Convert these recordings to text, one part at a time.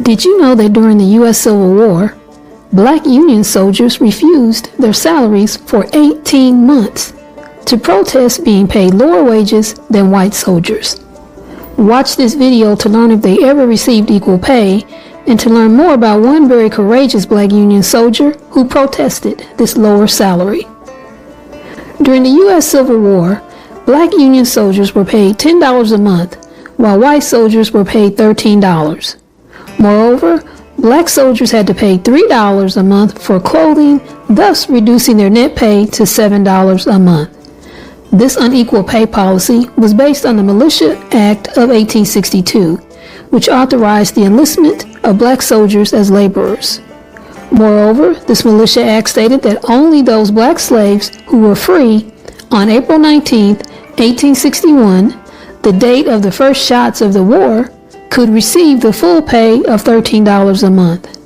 Did you know that during the U.S. Civil War, black Union soldiers refused their salaries for 18 months to protest being paid lower wages than white soldiers? Watch this video to learn if they ever received equal pay and to learn more about one very courageous black Union soldier who protested this lower salary. During the U.S. Civil War, black Union soldiers were paid $10 a month, while white soldiers were paid $13. Moreover, black soldiers had to pay $3 a month for clothing, thus reducing their net pay to $7 a month. This unequal pay policy was based on the Militia Act of 1862, which authorized the enlistment of black soldiers as laborers. Moreover, this Militia Act stated that only those black slaves who were free on April 19, 1861, the date of the first shots of the war, could receive the full pay of $13 a month.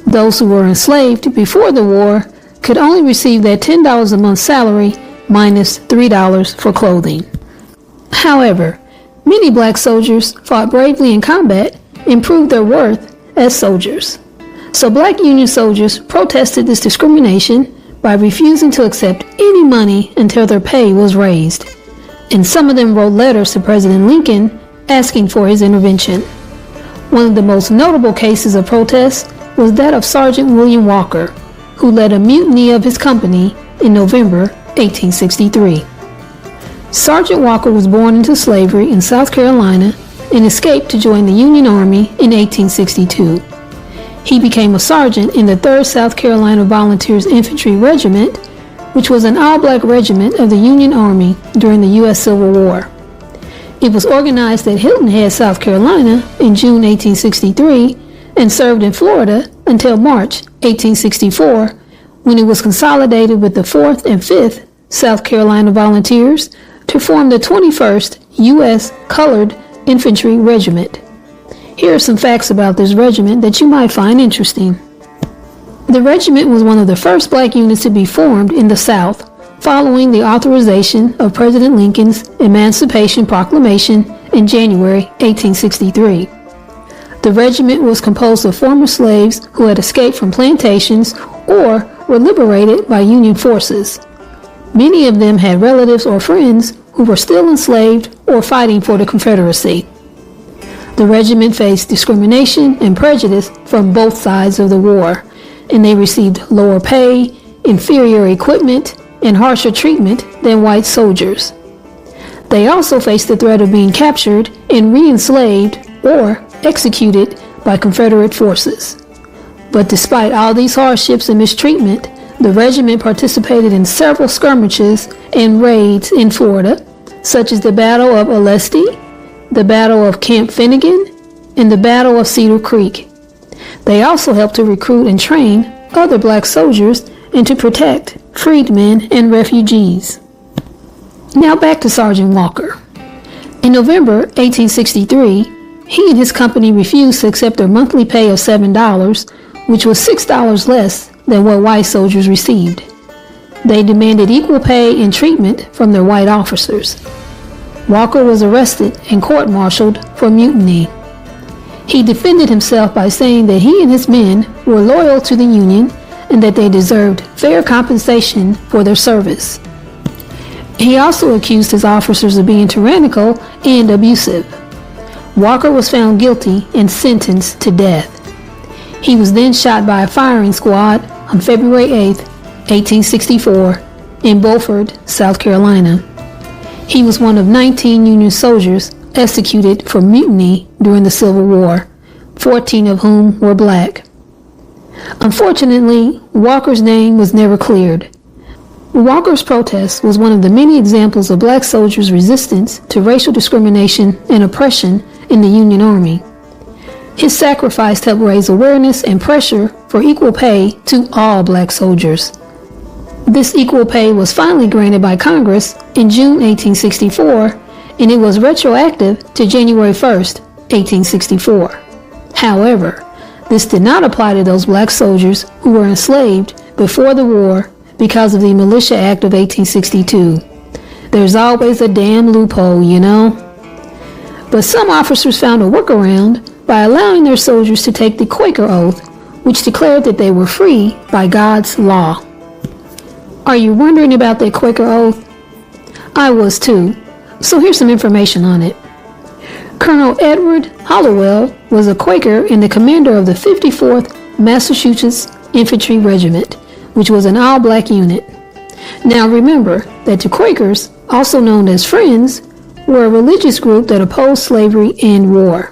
Those who were enslaved before the war could only receive that $10 a month salary minus $3 for clothing. However, many black soldiers fought bravely in combat and proved their worth as soldiers. So black Union soldiers protested this discrimination by refusing to accept any money until their pay was raised. And some of them wrote letters to President Lincoln asking for his intervention. One of the most notable cases of protest was that of Sergeant William Walker, who led a mutiny of his company in November 1863. Sergeant Walker was born into slavery in South Carolina and escaped to join the Union Army in 1862. He became a sergeant in the 3rd South Carolina Volunteers Infantry Regiment, which was an all-black regiment of the Union Army during the U.S. Civil War. It was organized at Hilton Head, South Carolina in June 1863 and served in Florida until March 1864, when it was consolidated with the 4th and 5th South Carolina Volunteers to form the 21st U.S. Colored Infantry Regiment. Here are some facts about this regiment that you might find interesting. The regiment was one of the first black units to be formed in the South following the authorization of President Lincoln's Emancipation Proclamation in January 1863. The regiment was composed of former slaves who had escaped from plantations or were liberated by Union forces. Many of them had relatives or friends who were still enslaved or fighting for the Confederacy. The regiment faced discrimination and prejudice from both sides of the war, and they received lower pay, inferior equipment, and harsher treatment than white soldiers. They also faced the threat of being captured and re-enslaved or executed by Confederate forces. But despite all these hardships and mistreatment, the regiment participated in several skirmishes and raids in Florida, such as the Battle of Olustee, the Battle of Camp Finnegan, and the Battle of Cedar Creek. They also helped to recruit and train other black soldiers and to protect freedmen and refugees. Now back to Sergeant Walker. In November 1863, he and his company refused to accept their monthly pay of $7, which was $6 less than what white soldiers received. They demanded equal pay and treatment from their white officers. Walker was arrested and court-martialed for mutiny. He defended himself by saying that he and his men were loyal to the Union and that they deserved fair compensation for their service. He also accused his officers of being tyrannical and abusive. Walker was found guilty and sentenced to death. He was then shot by a firing squad on February 8, 1864, in Beaufort, South Carolina. He was one of 19 Union soldiers executed for mutiny during the Civil War, 14 of whom were black. Unfortunately, Walker's name was never cleared. Walker's protest was one of the many examples of black soldiers' resistance to racial discrimination and oppression in the Union Army. His sacrifice helped raise awareness and pressure for equal pay to all black soldiers. This equal pay was finally granted by Congress in June 1864, and it was retroactive to January 1st, 1864. However, this did not apply to those black soldiers who were enslaved before the war because of the Militia Act of 1862. There's always a damn loophole, you know. But some officers found a workaround by allowing their soldiers to take the Quaker Oath, which declared that they were free by God's law. Are you wondering about that Quaker Oath? I was too, so here's some information on it. Colonel Edward Hallowell was a Quaker and the commander of the 54th Massachusetts Infantry Regiment, which was an all-black unit. Now remember that the Quakers, also known as Friends, were a religious group that opposed slavery and war.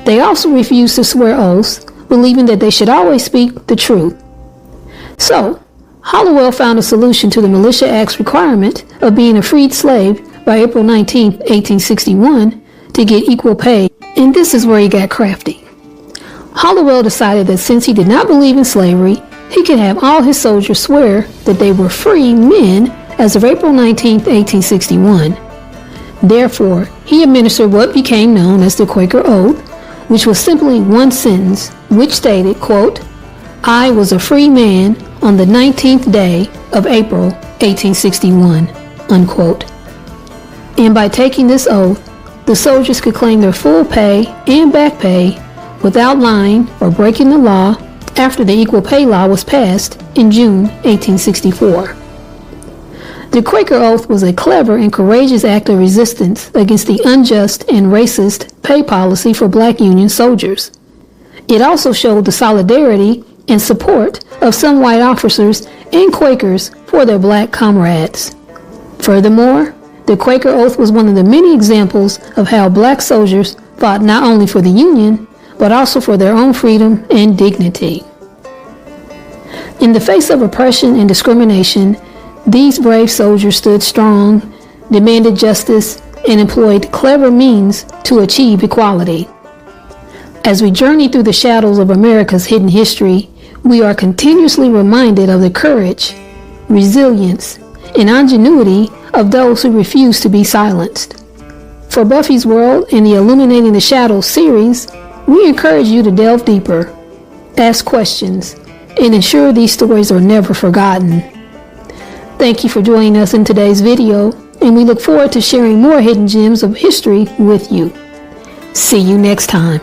They also refused to swear oaths, believing that they should always speak the truth. So, Hallowell found a solution to the Militia Act's requirement of being a freed slave by April 19, 1861, to get equal pay, and this is where he got crafty. Hallowell decided that since he did not believe in slavery, he could have all his soldiers swear that they were free men as of April 19, 1861. Therefore, he administered what became known as the Quaker Oath, which was simply one sentence, which stated, quote, "I was a free man on the 19th day of April, 1861, unquote. And by taking this oath, the soldiers could claim their full pay and back pay without lying or breaking the law after the Equal Pay Law was passed in June 1864. The Quaker Oath was a clever and courageous act of resistance against the unjust and racist pay policy for black Union soldiers. It also showed the solidarity and support of some white officers and Quakers for their black comrades. Furthermore, the Quaker Oath was one of the many examples of how black soldiers fought not only for the Union, but also for their own freedom and dignity. In the face of oppression and discrimination, these brave soldiers stood strong, demanded justice, and employed clever means to achieve equality. As we journey through the shadows of America's hidden history, we are continuously reminded of the courage, resilience, and ingenuity of those who refuse to be silenced. For Buffy's World and the Illuminating the Shadows series, we encourage you to delve deeper, ask questions, and ensure these stories are never forgotten. Thank you for joining us in today's video, and we look forward to sharing more hidden gems of history with you. See you next time.